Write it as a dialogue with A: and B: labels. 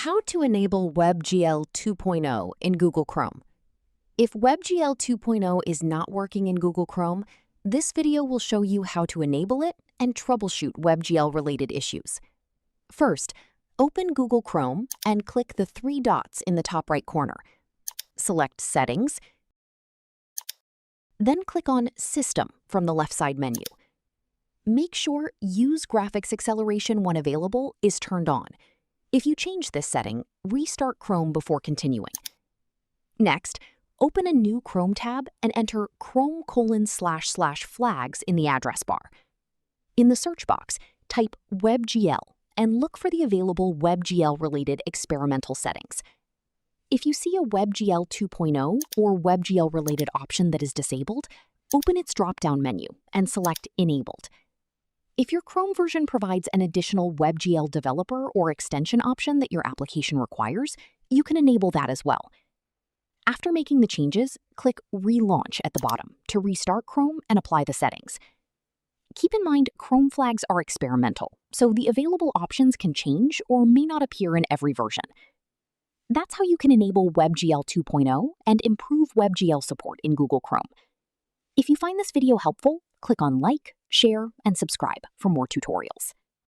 A: How to enable WebGL 2.0 in Google Chrome. If WebGL 2.0 is not working in Google Chrome, this video will show you how to enable it and troubleshoot WebGL-related issues. First, open Google Chrome and click the three dots in the top right corner. Select Settings, then click on System from the left side menu. Make sure Use Graphics Acceleration when available is turned on. If you change this setting, restart Chrome before continuing. Next, open a new Chrome tab and enter Chrome://flags in the address bar. In the search box, type WebGL and look for the available WebGL-related experimental settings. If you see a WebGL 2.0 or WebGL-related option that is disabled, open its drop-down menu and select Enabled. If your Chrome version provides an additional WebGL developer or extension option that your application requires, you can enable that as well. After making the changes, click Relaunch at the bottom to restart Chrome and apply the settings. Keep in mind, Chrome flags are experimental, so the available options can change or may not appear in every version. That's how you can enable WebGL 2.0 and improve WebGL support in Google Chrome. If you find this video helpful, click on like, share, and subscribe for more tutorials.